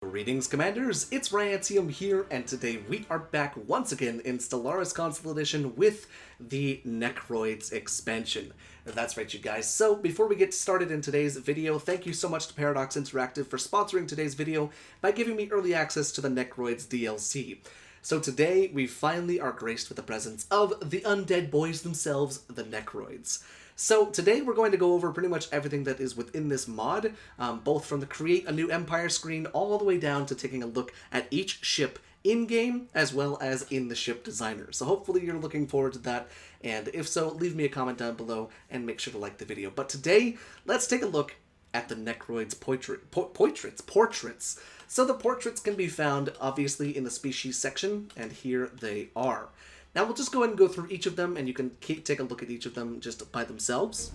Greetings, Commanders! It's Ryant1UM here, and today we are back once again in Stellaris Console Edition with the Necroids expansion. That's right, you guys. So, before we get started in today's video, thank you so much to Paradox Interactive for sponsoring today's video by giving me early access to the Necroids DLC. So today, we finally are graced with the presence of the undead boys themselves, the Necroids. So today we're going to go over pretty much everything that is within this mod, both from the Create a New Empire screen all the way down to taking a look at each ship in-game as well as in the ship designer. So hopefully you're looking forward to that, and if so, leave me a comment down below and make sure to like the video. But today, let's take a look at the Necroids portraits. So the portraits can be found, obviously, in the species section, and here they are. Now we'll just go ahead and go through each of them, and you can take a look at each of them just by themselves.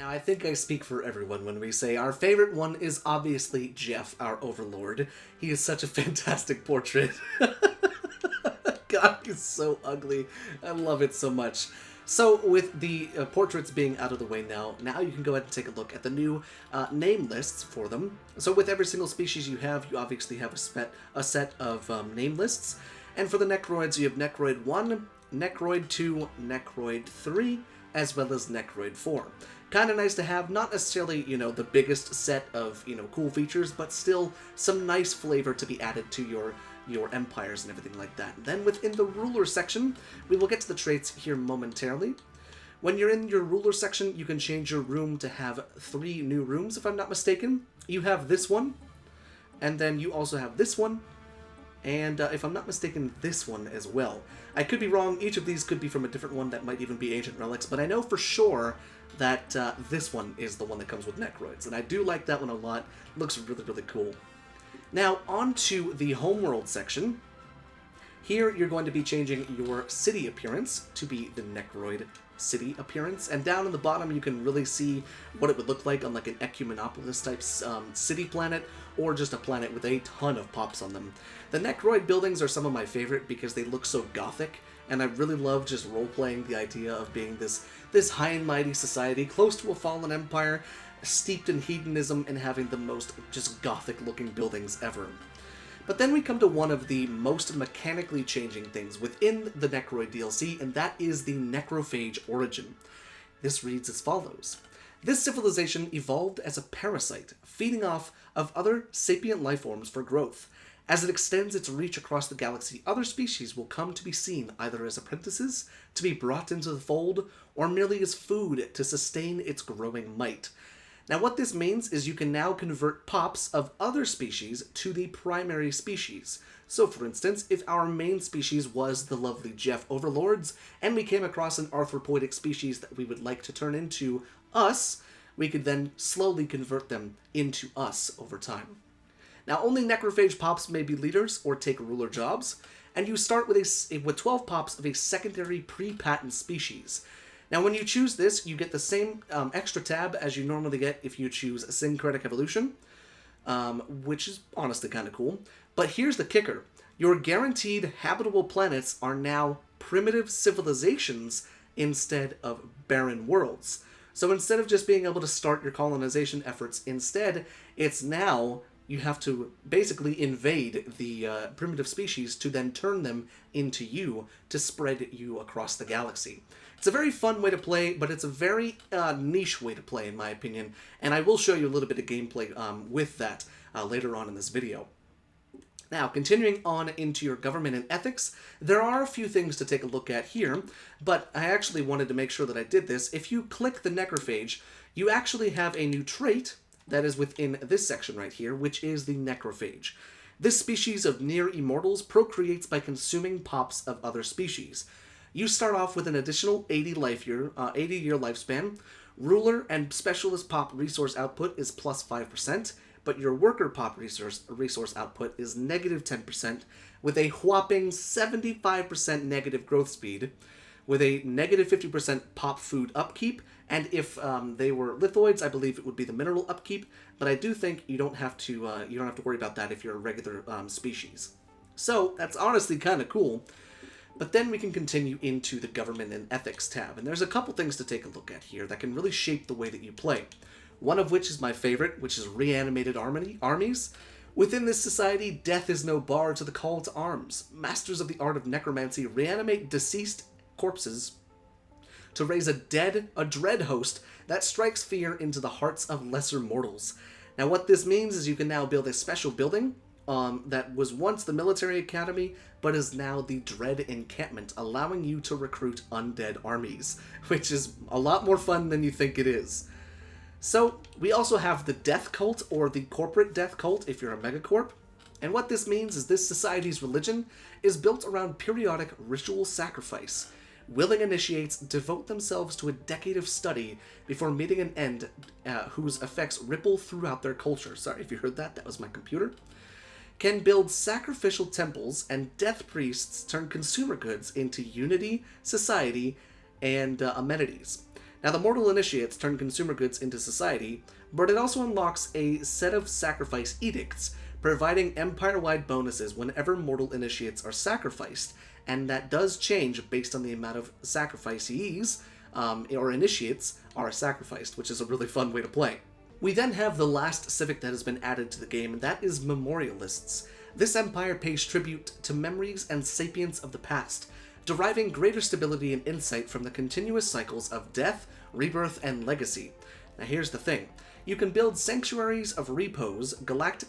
I think I speak for everyone when we say our favorite one is obviously Jeff, our overlord. He is such a fantastic portrait. God, he's so ugly. I love it so much. So with the portraits being out of the way now you can go ahead and take a look at the new name lists for them. So with every single species you obviously have a set of name lists. And for the Necroids, you have Necroid 1, Necroid 2, Necroid 3, as well as Necroid 4. Kind of nice to have, not necessarily, the biggest set of, cool features, but still some nice flavor to be added to your empires and everything like that. And then within the ruler section, we will get to the traits here momentarily. When you're in your ruler section, you can change your room to have 3 new rooms, if I'm not mistaken. You have this one, and then you also have this one, and if I'm not mistaken, this one as well. I could be wrong, each of these could be from a different one that might even be Ancient Relics, but I know for sure that this one is the one that comes with Necroids, and I do like that one a lot. It looks really, really cool. Now, on to the Homeworld section. Here, you're going to be changing your city appearance to be the Necroid city appearance, and down in the bottom you can really see what it would look like on like an Ecumenopolis type city planet, or just a planet with a ton of pops on them. The Necroid buildings are some of my favorite because they look so gothic, and I really love just role-playing the idea of being this high and mighty society close to a fallen empire, steeped in hedonism, and having the most just gothic-looking buildings ever. But then we come to one of the most mechanically changing things within the Necroid DLC, and that is the Necrophage Origin. This reads as follows. This civilization evolved as a parasite, feeding off of other sapient life forms for growth. As it extends its reach across the galaxy, other species will come to be seen either as apprentices, to be brought into the fold, or merely as food to sustain its growing might. Now what this means is you can now convert pops of other species to the primary species. So for instance, if our main species was the lovely Jeff Overlords, and we came across an arthropoidic species that we would like to turn into us, we could then slowly convert them into us over time. Now only Necrophage pops may be leaders or take ruler jobs, and you start with 12 pops of a secondary pre-patent species. Now, when you choose this, you get the same extra tab as you normally get if you choose Syncretic Evolution, which is honestly kind of cool. But here's the kicker. Your guaranteed habitable planets are now primitive civilizations instead of barren worlds. So instead of just being able to start your colonization efforts, instead, it's now you have to basically invade the primitive species to then turn them into you to spread you across the galaxy. It's a very fun way to play, but it's a very niche way to play, in my opinion, and I will show you a little bit of gameplay with that later on in this video. Now, continuing on into your government and ethics, there are a few things to take a look at here, but I actually wanted to make sure that I did this. If you click the Necrophage, you actually have a new trait that is within this section right here, which is the Necrophage. This species of near immortals procreates by consuming pops of other species. You start off with an additional 80-year lifespan. Ruler and specialist pop resource output is plus 5%, but your worker pop resource output is negative 10%, with a whopping 75% negative growth speed, with a negative 50% pop food upkeep, and if they were lithoids, I believe it would be the mineral upkeep, but I do think you don't have to worry about that if you're a regular species. So that's honestly kind of cool. But then we can continue into the Government and Ethics tab, and there's a couple things to take a look at here that can really shape the way that you play. One of which is my favorite, which is reanimated armies. Within this society, death is no bar to the call to arms. Masters of the art of necromancy reanimate deceased corpses to raise a dread host that strikes fear into the hearts of lesser mortals. Now what this means is you can now build a special building that was once the military academy, but is now the Dread Encampment, allowing you to recruit undead armies, which is a lot more fun than you think it is. So, we also have the Death Cult, or the Corporate Death Cult if you're a megacorp, and what this means is this society's religion is built around periodic ritual sacrifice. Willing initiates devote themselves to a decade of study before meeting an end whose effects ripple throughout their culture. Sorry if you heard that, that was my computer. Can build sacrificial temples, and death priests turn consumer goods into unity, society, and amenities. Now, the mortal initiates turn consumer goods into society, but it also unlocks a set of sacrifice edicts, providing empire-wide bonuses whenever mortal initiates are sacrificed, and that does change based on the amount of sacrificees or initiates are sacrificed, which is a really fun way to play. We then have the last civic that has been added to the game, and that is Memorialists. This empire pays tribute to memories and sapience of the past, deriving greater stability and insight from the continuous cycles of death, rebirth, and legacy. Now here's the thing. You can build sanctuaries of repos, galactic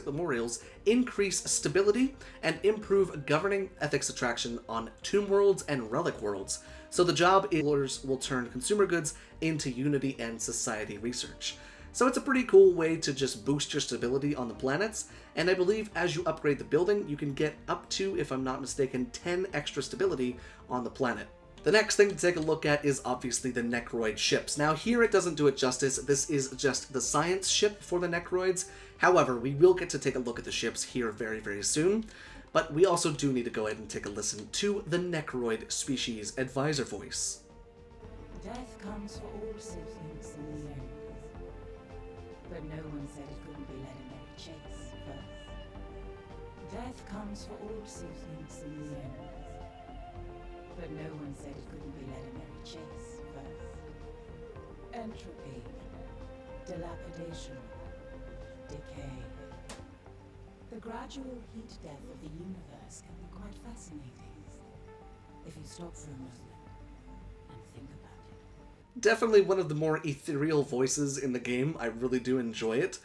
memorials, increase stability, and improve governing ethics attraction on tomb worlds and relic worlds. So the job is will turn consumer goods into unity and society research. So it's a pretty cool way to just boost your stability on the planets, and I believe as you upgrade the building, you can get up to, if I'm not mistaken, 10 extra stability on the planet. The next thing to take a look at is obviously the Necroid ships. Now here it doesn't do it justice, this is just the science ship for the Necroids. However, we will get to take a look at the ships here very, very soon. But we also do need to go ahead and take a listen to the Necroid species advisor voice. Death comes for all citizens in the end. But no one said it couldn't be led a merry chase first. Death comes for all citizens in the end. But no one said it couldn't be led a merry chase first. Entropy, dilapidation, decay. The gradual heat death of the universe can be quite fascinating, if you stop for a moment and think about it. Definitely one of the more ethereal voices in the game. I really do enjoy it.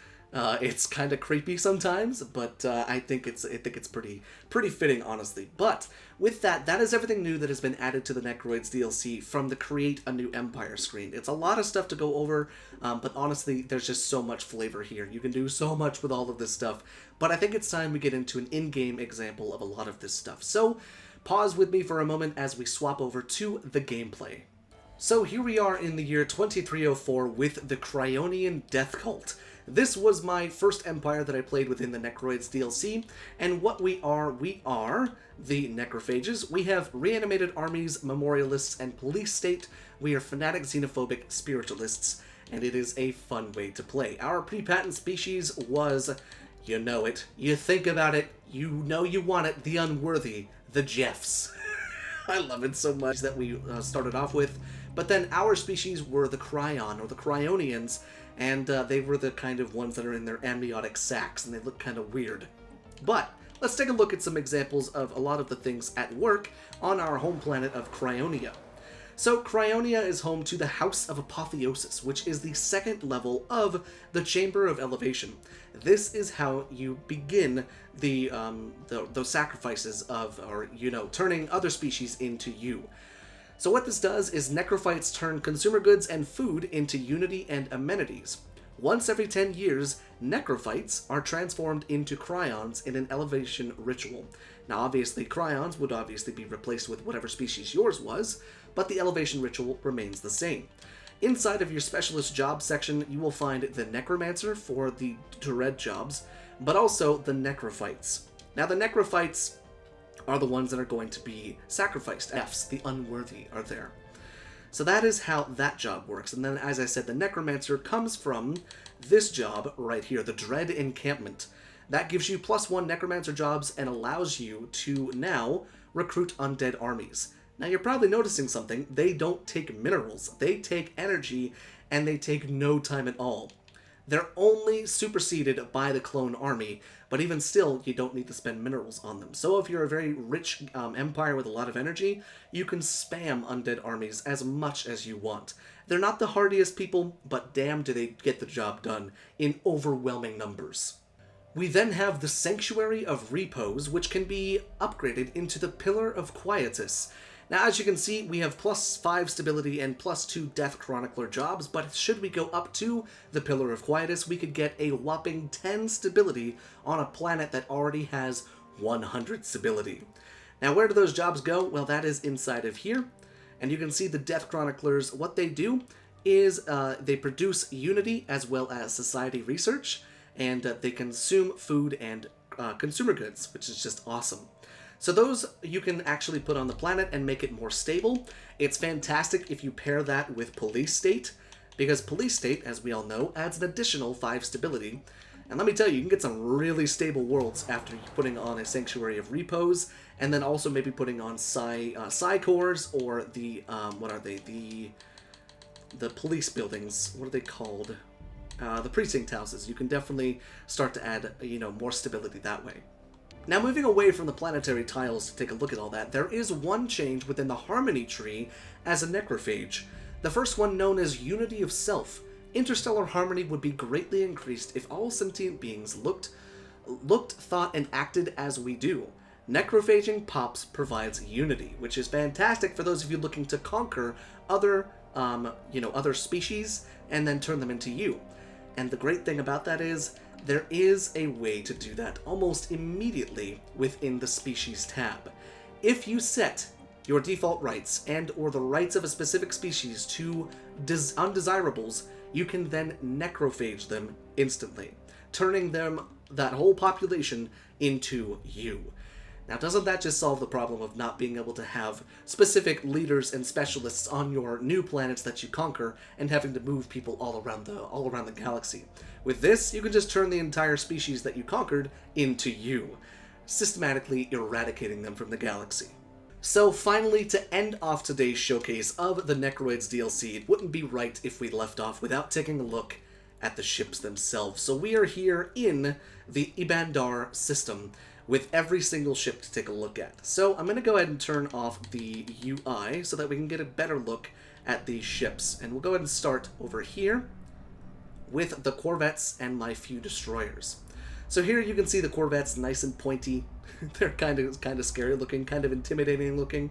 It's kind of creepy sometimes, but I think it's pretty fitting, honestly. But with that, that is everything new that has been added to the Necroids DLC from the Create a New Empire screen. It's a lot of stuff to go over, but honestly, there's just so much flavor here. You can do so much with all of this stuff, but I think it's time we get into an in-game example of a lot of this stuff. So pause with me for a moment as we swap over to the gameplay. So here we are in the year 2304 with the Cryonian Death Cult. This was my first empire that I played within the Necroids DLC, and what we are the Necrophages. We have reanimated armies, memorialists, and police state. We are fanatic xenophobic spiritualists, and it is a fun way to play. Our pre-patent species was, you know it, you think about it, you know you want it, the unworthy, the Jeffs. I love it so much that we started off with. But then our species were the Cryon, or the Cryonians, and they were the kind of ones that are in their amniotic sacs, and they look kind of weird. But let's take a look at some examples of a lot of the things at work on our home planet of Cryonia. So Cryonia is home to the House of Apotheosis, which is the second level of the Chamber of Elevation. This is how you begin the sacrifices of, or turning other species into you. So what this does is necrophytes turn consumer goods and food into unity and amenities. Once every 10 years, necrophytes are transformed into cryons in an elevation ritual. Now obviously cryons would obviously be replaced with whatever species yours was, but the elevation ritual remains the same. Inside of your specialist job section, you will find the Necromancer for the Dread jobs, but also the Necrophytes. Now, the Necrophytes are the ones that are going to be sacrificed. Fs, the unworthy, are there. So that is how that job works. And then, as I said, the Necromancer comes from this job right here, the Dread Encampment. That gives you +1 Necromancer jobs and allows you to now recruit undead armies. Now, you're probably noticing something. They don't take minerals. They take energy, and they take no time at all. They're only superseded by the clone army, but even still, you don't need to spend minerals on them. So if you're a very rich empire with a lot of energy, you can spam undead armies as much as you want. They're not the hardiest people, but damn do they get the job done in overwhelming numbers. We then have the Sanctuary of Repos, which can be upgraded into the Pillar of Quietus. Now, as you can see, we have +5 stability and +2 Death Chronicler jobs, but should we go up to the Pillar of Quietus, we could get a whopping 10 stability on a planet that already has 100 stability. Now, where do those jobs go? Well, that is inside of here, and you can see the Death Chroniclers. What they do is they produce unity as well as society research, and they consume food and consumer goods, which is just awesome. So those you can actually put on the planet and make it more stable. It's fantastic if you pair that with Police State, because Police State, as we all know, adds an additional 5 stability. And let me tell you, you can get some really stable worlds after putting on a Sanctuary of Repos, and then also maybe putting on Psi Cores, or the, what are they, the police buildings, what are they called? The precinct houses. You can definitely start to add, more stability that way. Now, moving away from the planetary tiles to take a look at all that, there is one change within the Harmony tree as a Necrophage. The first one, known as Unity of Self. Interstellar harmony would be greatly increased if all sentient beings looked, thought, and acted as we do. Necrophaging Pops provides unity, which is fantastic for those of you looking to conquer other, other species and then turn them into you. And the great thing about that is, there is a way to do that almost immediately within the Species tab. If you set your default rights and or the rights of a specific species to undesirables, you can then necrophage them instantly, turning that whole population into you. Now, doesn't that just solve the problem of not being able to have specific leaders and specialists on your new planets that you conquer and having to move people all around the galaxy? With this, you can just turn the entire species that you conquered into you, systematically eradicating them from the galaxy. So finally, to end off today's showcase of the Necroids DLC, it wouldn't be right if we left off without taking a look at the ships themselves. So we are here in the Ibandar system, with every single ship to take a look at. So I'm going to go ahead and turn off the UI so that we can get a better look at these ships. And we'll go ahead and start over here with the Corvettes and my few destroyers. So here you can see the Corvettes nice and pointy. They're kind of scary looking, kind of intimidating looking.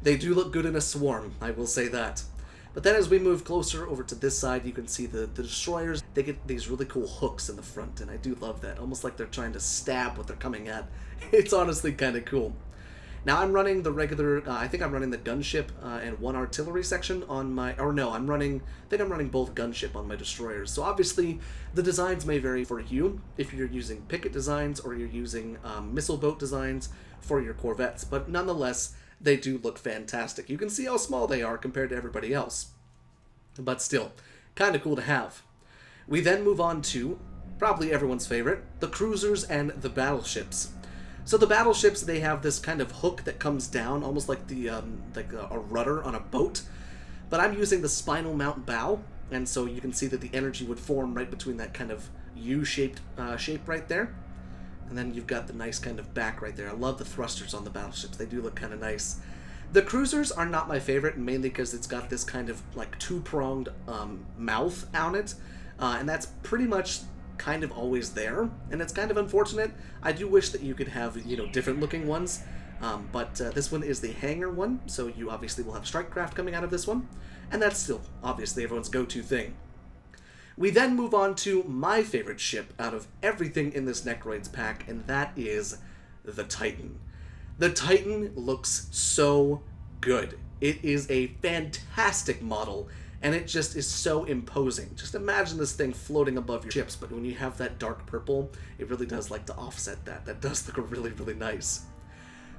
They do look good in a swarm, I will say that. But then as we move closer over to this side, you can see the destroyers. They get these really cool hooks in the front, and I do love that. Almost like they're trying to stab what they're coming at. It's honestly kind of cool. Now I'm running the regular, I think I'm running the gunship and one artillery section on my, I think I'm running both gunship on my destroyers. So obviously the designs may vary for you if you're using picket designs or you're using missile boat designs for your Corvettes, but nonetheless, they do look fantastic. You can see how small they are compared to everybody else. But still, kind of cool to have. We then move on to, probably everyone's favorite, the cruisers and the battleships. So the battleships, they have this kind of hook that comes down, almost like a rudder on a boat. But I'm using the spinal mount bow, and so you can see that the energy would form right between that kind of U-shaped shape right there. And then you've got the nice kind of back right there. I love the thrusters on the battleships. They do look kind of nice. The cruisers are not my favorite, mainly because it's got this kind of like two-pronged mouth on it. And that's pretty much kind of always there. And it's kind of unfortunate. I do wish that you could have, different looking ones. But this one is the hangar one. So you obviously will have strike craft coming out of this one. And that's still obviously everyone's go-to thing. We then move on to my favorite ship out of everything in this Necroids pack, and that is the Titan. The Titan looks so good. It is a fantastic model, and it just is so imposing. Just imagine this thing floating above your ships, but when you have that dark purple, it really does like to offset that. That does look really, really nice.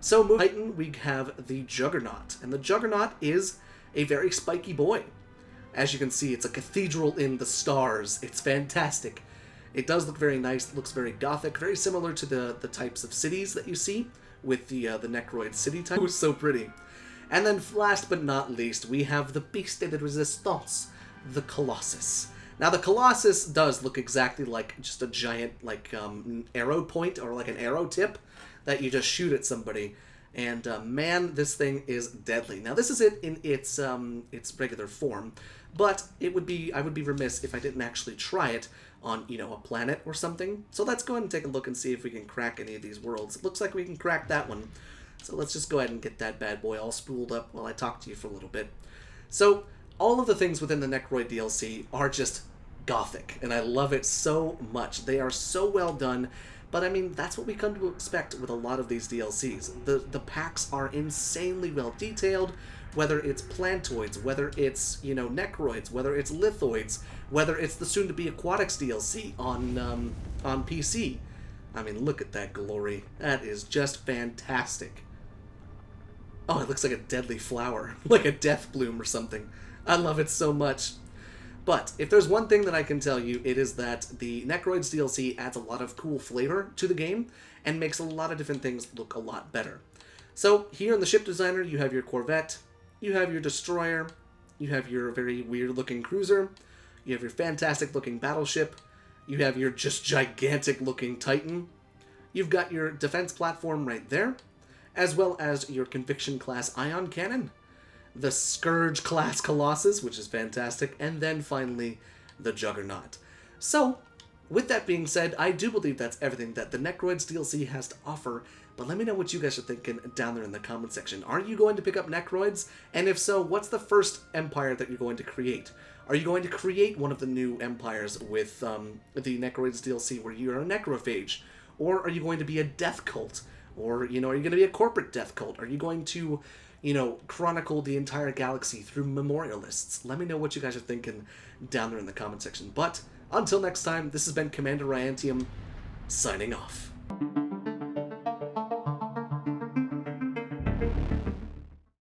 So moving Titan, we have the Juggernaut, and the Juggernaut is a very spiky boy. As you can see, it's a cathedral in the stars. It's fantastic. It does look very nice. It looks very gothic, very similar to the types of cities that you see with the Necroid city type. It was so pretty. And then last but not least, we have the Beast de Resistance, the Colossus. Now the Colossus does look exactly like just a giant like arrow point or like an arrow tip that you just shoot at somebody. And man, this thing is deadly. Now this is it in its regular form, but I would be remiss if I didn't actually try it on, you know, a planet or something. So let's go ahead and take a look and see if we can crack any of these worlds. It looks like we can crack that one. So let's just go ahead and get that bad boy all spooled up while I talk to you for a little bit. So all of the things within the Necroid DLC are just gothic, and I love it so much. They are so well done. But I mean, that's what we come to expect with a lot of these DLCs. The packs are insanely well detailed, whether it's Plantoids, whether it's, you know, Necroids, whether it's Lithoids, whether it's the soon-to-be Aquatics DLC on PC. I mean, look at that glory. That is just fantastic. Oh, it looks like a deadly flower, like a death bloom or something. I love it so much. But if there's one thing that I can tell you, it is that the Necroids DLC adds a lot of cool flavor to the game and makes a lot of different things look a lot better. So here in the ship designer, you have your Corvette, you have your destroyer, you have your very weird looking cruiser, you have your fantastic looking battleship, you have your just gigantic looking Titan, you've got your defense platform right there, as well as your Conviction class ion cannon, the Scourge class Colossus, which is fantastic, and then finally the Juggernaut. So, with that being said, I do believe that's everything that the Necroids DLC has to offer, but let me know what you guys are thinking down there in the comment section. Are you going to pick up Necroids? And if so, what's the first empire that you're going to create? Are you going to create one of the new empires with the Necroids DLC where you're a Necrophage? Or are you going to be a death cult? Or, you know, are you going to be a corporate death cult? Are you going to, you know, chronicle the entire galaxy through memorialists? Let me know what you guys are thinking down there in the comment section. But until next time, this has been Commander Ryantium, signing off.